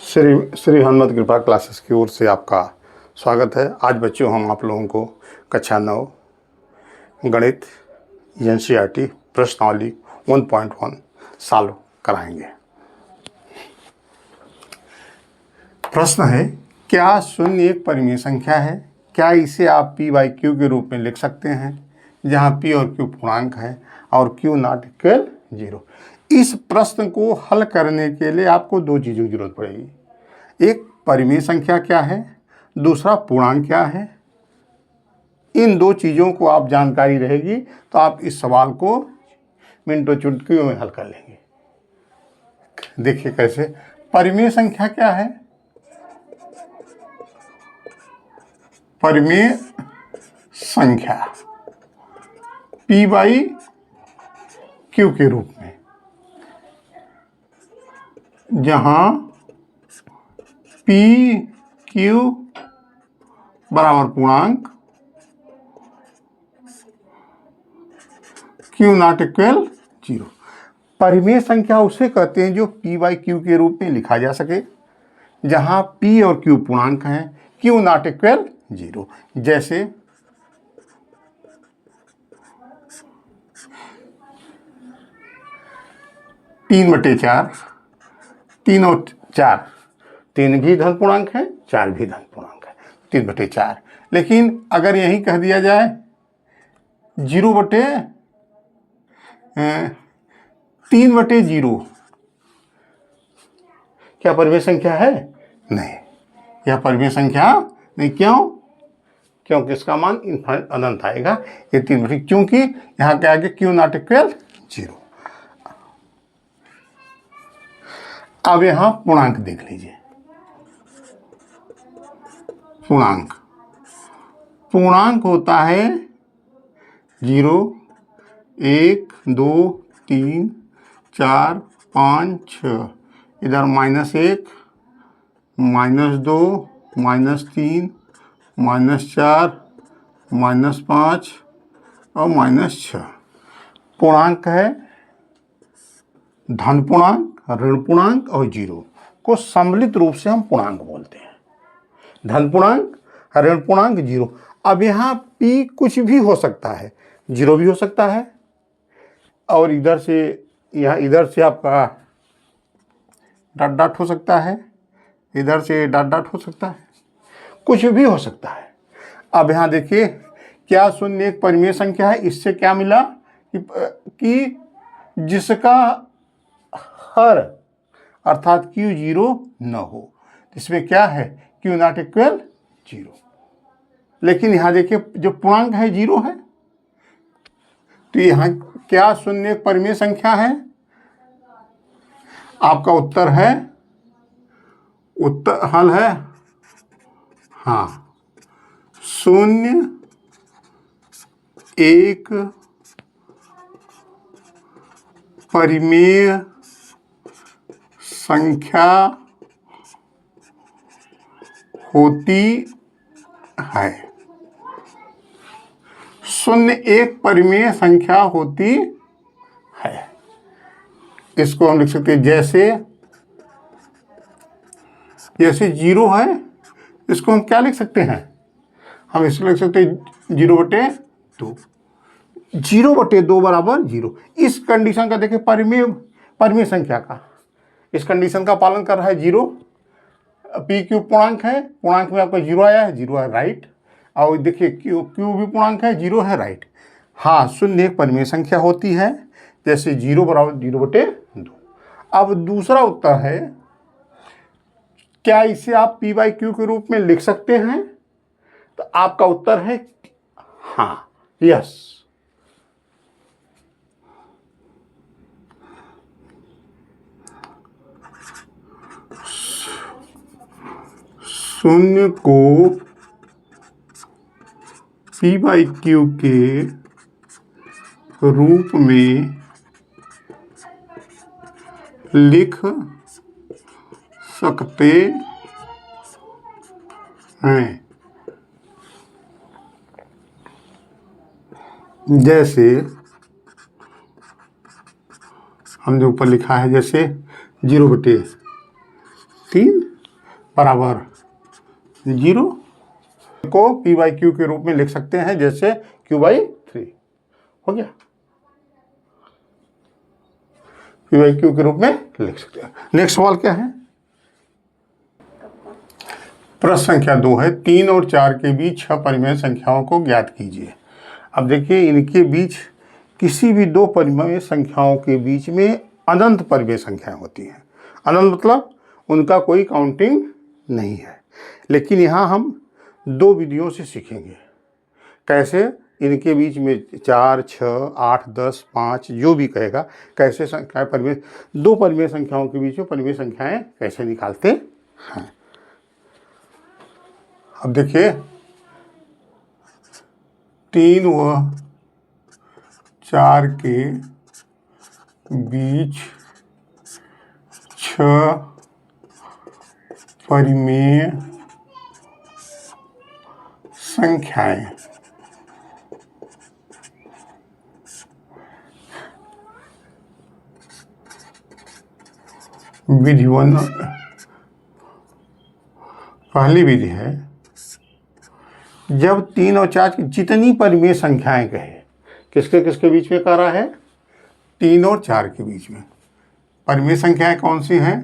श्री हनुमत कृपा क्लासेस की ओर से आपका स्वागत है। आज बच्चों हम आप लोगों को कक्षा 9 गणित एनसीईआरटी प्रश्नावली 1.1 सॉल्व कराएंगे। प्रश्न है, क्या शून्य एक परिमेय संख्या है? क्या इसे आप p बाई क्यू के रूप में लिख सकते हैं, जहां p और q पूर्णांक है और q नॉट इक्वल 0। इस प्रश्न को हल करने के लिए आपको दो चीज़ों की जरूरत पड़ेगी। एक, परिमेय संख्या क्या है, दूसरा पूर्णांक क्या है। इन दो चीज़ों को आप जानकारी रहेगी तो आप इस सवाल को मिनटों चुटकियों में हल कर लेंगे। देखिए कैसे। परिमेय संख्या क्या है? परिमेय संख्या p बाई क्यू के रूप में, जहां p q बराबर पूर्णांक, q नॉट इक्वल 0। परिमेय संख्या उसे कहते हैं जो p बाई क्यू के रूप में लिखा जा सके, जहां p और q पूर्णांक हैं, q नॉट इक्वल 0। जैसे 3/4, 3 और 4, 3 भी धन पूर्णांक है, 4 भी धन पूर्णांक है, 3/4। लेकिन अगर यही कह दिया जाए 0/3/0, क्या परिमेय संख्या है? नहीं, यह परिमेय संख्या नहीं। क्यों? क्योंकि इसका मान अनंत आएगा। ये 3/, क्योंकि यहाँ क्या आगे q नॉट इक्वल 0। अब यहां पूर्णांक देख लीजिए। पूर्णांक होता है 0, 1, 2, 3, 4, 5, 6। इधर -1, -2, -3, -4, -5 और -6। पूर्णांक है धन पूर्णांक, ऋण पूर्णांक और 0 को सम्मिलित रूप से हम पूर्णांक बोलते हैं। धन पूर्णांक, ऋण पूर्णांक, 0। अब यहाँ p कुछ भी हो सकता है, 0 भी हो सकता है, और इधर से आपका डॉट डॉट हो सकता है, इधर से डॉट डॉट हो सकता है, कुछ भी हो सकता है। अब यहाँ देखिए, क्या शून्य एक परिमेय संख्या है? इससे क्या मिला कि जिसका हर अर्थात q 0 न हो, इसमें क्या है, q नॉट इक्वल 0। लेकिन यहाँ देखिए जो पूर्णांक है 0 है, तो यहाँ क्या शून्य एक परिमेय संख्या है? आपका उत्तर है, उत्तर हल है हाँ, शून्य एक परिमेय संख्या होती है। शून्य एक परिमेय संख्या होती है। इसको हम लिख सकते हैं जैसे 0 है, इसको हम क्या लिख सकते हैं? हम इसको लिख सकते हैं 0/2। 0/2 बराबर 0। इस कंडीशन का देखिए, परिमेय संख्या का इस कंडीशन का पालन कर रहा है 0। p q पूर्णांक है, पूर्णांक में आपका 0 आया है, 0 है, राइट। और देखिए q भी पूर्णांक है, 0 है, राइट। हाँ, शून्य एक परिमेय संख्या होती है, जैसे 0 बराबर 0/2। अब दूसरा उत्तर है, क्या इसे आप p बाई क्यू के रूप में लिख सकते हैं? तो आपका उत्तर है हाँ, यस। शून्य को p बाई क्यू के रूप में लिख सकते हैं। जैसे हमने ऊपर लिखा है, जैसे 0/3 बराबर 0 को p बाई क्यू के रूप में लिख सकते हैं, जैसे q बाई 3 हो गया, p बाई क्यू के रूप में लिख सकते हैं। नेक्स्ट सवाल क्या है? प्रश्न संख्या 2 है, 3 और 4 के बीच 6 परिमेय संख्याओं को ज्ञात कीजिए। अब देखिए, इनके बीच किसी भी 2 परिमेय संख्याओं के बीच में अनंत परिमेय संख्याएं होती हैं। अनंत मतलब उनका कोई काउंटिंग नहीं है। लेकिन यहाँ हम 2 विधियों से सीखेंगे कैसे इनके बीच में 4, 6, 8, 10, 5 जो भी कहेगा, कैसे संख्याएं परिमेय 2 परिमेय संख्याओं के बीच में परिमेय संख्याएं कैसे निकालते हैं। अब देखिए, 3 व 4 के बीच 6 परिमेय संख्याएं विधि 1 पहली विधि है, जब 3 और 4 की जितनी परिमेय संख्याएं कहे, किसके किसके बीच में कह रहा है? 3 और 4 के बीच में। परिमेय संख्याएं कौन सी हैं?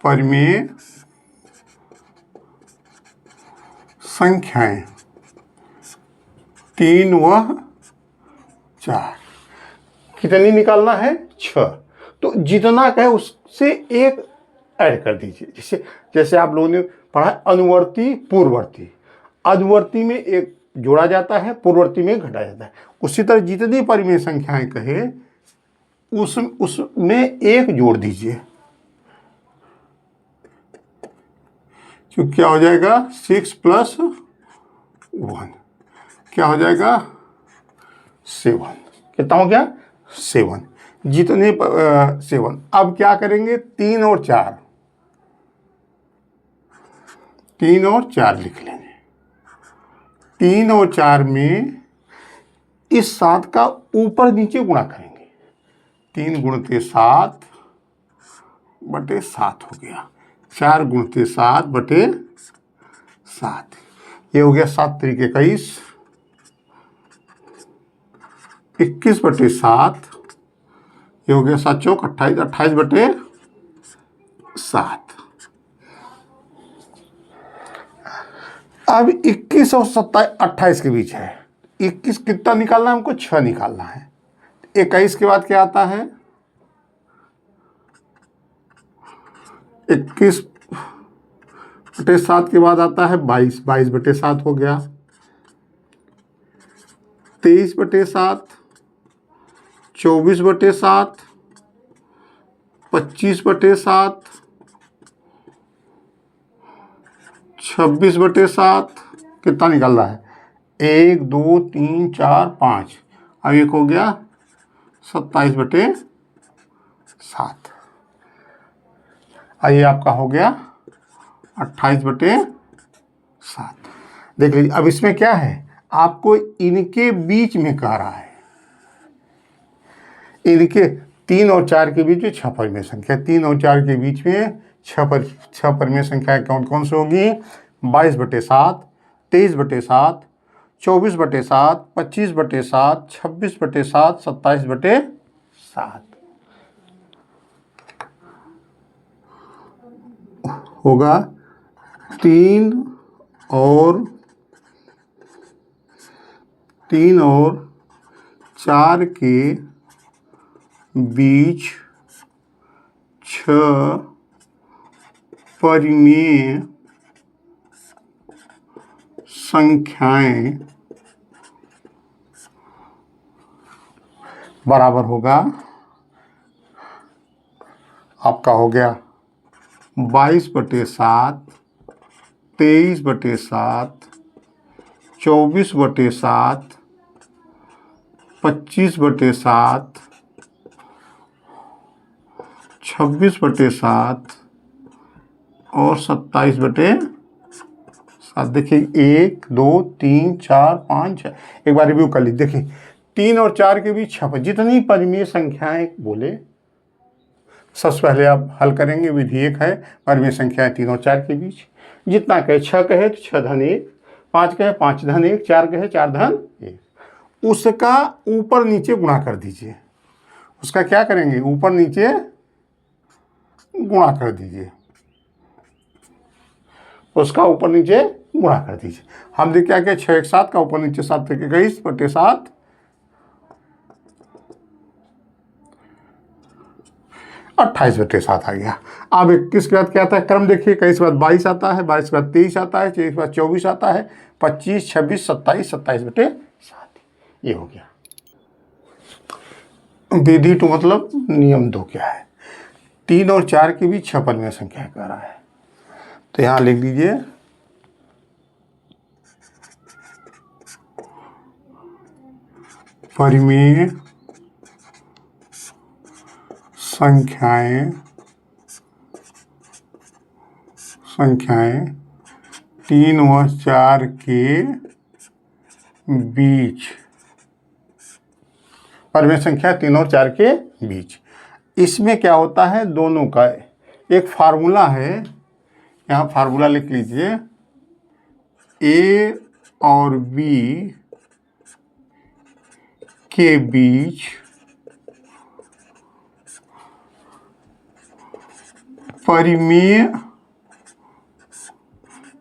परिमेय संख्याएं 3 व 4 कितनी निकालना है? 6। तो जितना कहे उससे एक ऐड कर दीजिए। जैसे आप लोगों ने पढ़ा अनुवर्ती पूर्ववर्ती, अनुवर्ती में एक जोड़ा जाता है, पूर्ववर्ती में घटा जाता है। उसी तरह जितनी परिमेय संख्याएं कहे उसमें एक जोड़ दीजिए। तो क्या हो जाएगा? 6 + 1 क्या हो जाएगा? 7। कितना हो गया? 7। जितने 7। अब क्या करेंगे? 3 और 4 लिख लेंगे। 3 और 4 में इस 7 का ऊपर नीचे गुणा करेंगे। 3 × 7 / 7 हो गया। 4 × 7 / 7 ये हो गया 7 × 3 = 21, 21 / 7 ये हो गया 7 × 4 = 28, 28 / 7। अब 21 और 28 के बीच है। 21 कितना निकालना है हमको? 6 निकालना है। 21 के बाद क्या आता है? 21 / 7 के बाद आता है 22, 22 / 7 हो गया। 23 / 7, 24 / 7, 25 / 7, 26 / 7 कितना निकालना है? 1, 2, 3, 4, 5। अब एक हो गया 27 / 7। ये आपका हो गया 28 / 7। देख लीजिए, अब इसमें क्या है? आपको इनके बीच में कह रहा है। इनके 3 और 4 के बीच में 6 परिमेय संख्या, 3 और 4 के बीच में 6 परिमेय संख्याएं कौन कौन सी होगी? 22 / 7, 23 / 7, 24 / 7, 25 / 7, 26 / 7, 27 / 7 होगा। 3 और 4 के बीच 6 परिमेय संख्याएं बराबर होगा, आपका हो गया 22 / 7, 23 / 7, 24 / 7, 25 / 7, 26 / 7 और 27 / 7। देखिए 1, 2, 3, 4, 5, 6। एक बार रिव्यू कर लीजिए। देखिए 3 और 4 के बीच 6 जितनी परिमेय संख्याएं बोले सबसे पहले आप हल करेंगे, विधि एक है, परिमेय संख्याएं 3 और 4 के बीच। जितना कहे 6 कहे तो 6 धन 1, 5 कहे 5 धन 1, 4 कहे 4 धन 1, उसका ऊपर नीचे गुणा कर दीजिए। उसका क्या करेंगे, ऊपर नीचे गुणा कर दीजिए, उसका ऊपर नीचे गुणा कर दीजिए। हम देख क्या क्या 6 1 7 का ऊपर नीचे 7 21 बटे 7, 28 बटे 7 आ गया। अब 21 के बाद क्या आता है, क्रम देखिए, 21 के बाद 22 आता है, 22 के बाद 23 आता है, 23 के बाद 24 आता है, 25 26 27 27 बटे 7, ये हो गया। विधि 2 मतलब नियम 2 क्या है, 3 और 4 के बीच 6 परिमेय संख्या कह रहा है। तो यहां लिख दीजिए परिमेय संख्याएं 3 व 4 के बीच, परिमेय संख्या 3 और 4 के बीच। इसमें क्या होता है, दोनों का एक फार्मूला है, यहाँ फार्मूला लिख लीजिए, ए और बी के बीच परिमेय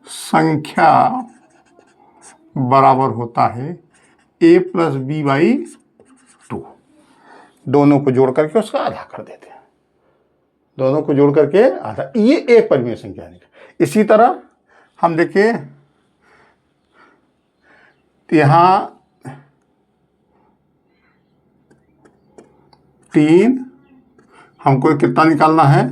संख्या बराबर होता है a प्लस बी बाई 2। दोनों को जोड़ करके उसका आधा कर देते हैं, दोनों को जोड़ करके आधा, ये एक परिमेय संख्या है। इसी तरह हम देखिए यहां 3, हमको कितना निकालना है,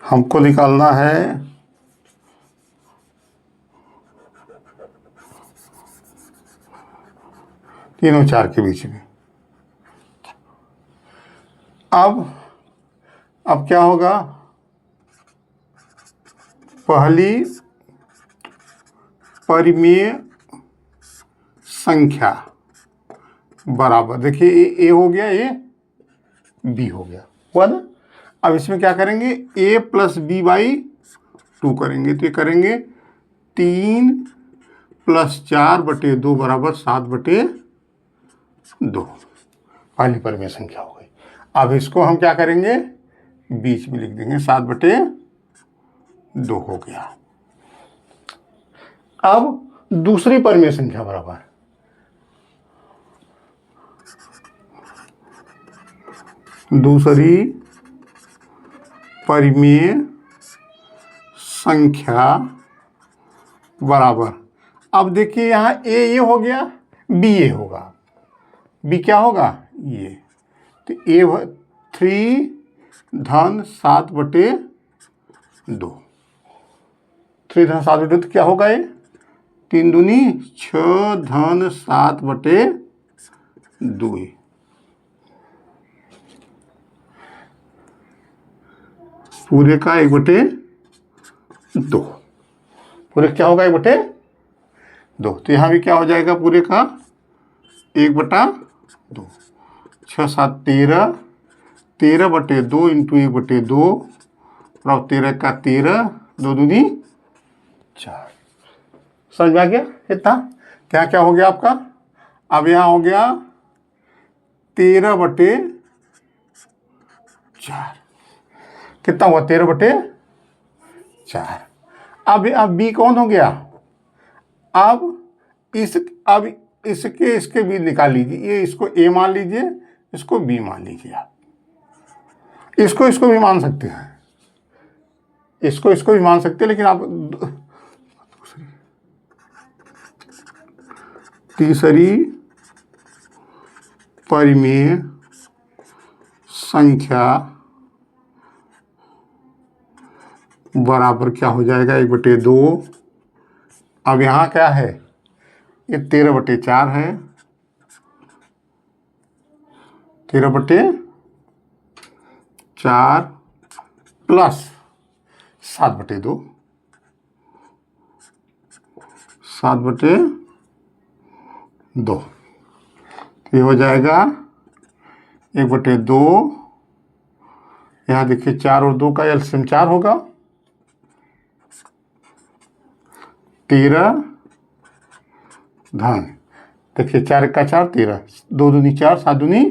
हमको निकालना है 3 और 4 के बीच में। अब क्या होगा, पहली परिमेय संख्या बराबर, देखिए ए हो गया, ये बी हो गया, हुआ ना। अब इसमें क्या करेंगे, a प्लस बी बाई 2 करेंगे, तो ये करेंगे 3 प्लस 4 बटे 2 बराबर 7 बटे 2, पहली परिमेय संख्या हो गई। अब इसको हम क्या करेंगे, बीच में लिख देंगे, 7 बटे 2 हो गया। अब दूसरी परिमेय संख्या बराबर, दूसरी परिमेय संख्या बराबर, अब देखिए यहाँ ए ये हो गया, बी ये होगा, बी क्या होगा ये, तो ए 3 धन 7 बटे 2, 3 धन 7 बटे 2 तो क्या होगा, ये 3 दूनी 6 धन 7 बटे 2, पूरे का 1 बटे 2, पूरे क्या होगा 1 बटे 2, तो यहाँ भी क्या हो जाएगा, पूरे का 1 बटा 2, 6 7 13, 13 बटे 2 इंटू 1 बटे 2, और 13 का 13, 2 दूनी 4। समझ में आ गया इतना, क्या क्या हो गया आपका। अब यहाँ हो गया 13 बटे 4, कितना हुआ 13 बटे 4। अब बी कौन हो गया, अब इसके बीच निकाल लीजिए, ये इसको ए मान लीजिए, इसको बी मान लीजिए, आप इसको भी मान सकते हैं, इसको भी मान सकते हैं, लेकिन आप तीसरी परिमेय संख्या बराबर क्या हो जाएगा, 1 बटे 2। अब यहाँ क्या है, ये 13 बटे 4 है, 13 बटे 4 प्लस 7 बटे 2, 7 बटे 2, ये हो जाएगा 1/2। यहाँ देखिए 4 और 2 का एलसीएम 4 होगा, 13 धन, देखिए 4 का 4 13, 2 दूनी 4, 7 दूनी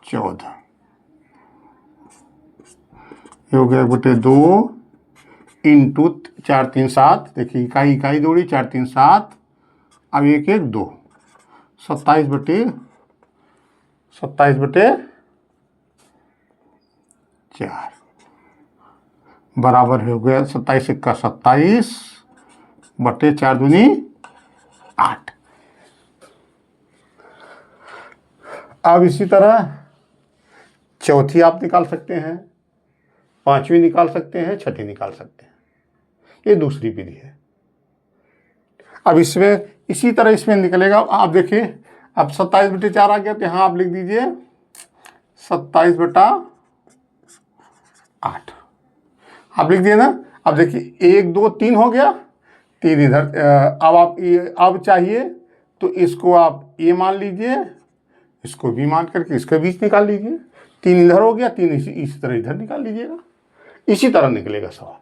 14, ये हो गया 1/2 इंटू 4 3 7, देखिए इकाई दौड़ी 4 3 7, अब 1 1 2, 27/4 बराबर हो गया 27 1 का 27 बटे 4 दूनी 8। अब इसी तरह चौथी आप निकाल सकते हैं, पांचवी निकाल सकते हैं, छठी निकाल सकते हैं। ये दूसरी विधि है। अब इसमें इसी तरह इसमें निकलेगा। आप देखिए, अब 27/4 आ गया, तो यहाँ आप लिख दीजिए 27/8, आप लिख दिए ना। अब देखिए 1 2 3 हो गया, 3 इधर। अब आप अब चाहिए तो इसको आप ये मान लीजिए, इसको भी मान करके इसके बीच निकाल लीजिए। 3 इधर हो गया, 3 इसी तरह इधर निकाल लीजिएगा। इसी तरह निकलेगा सवाल।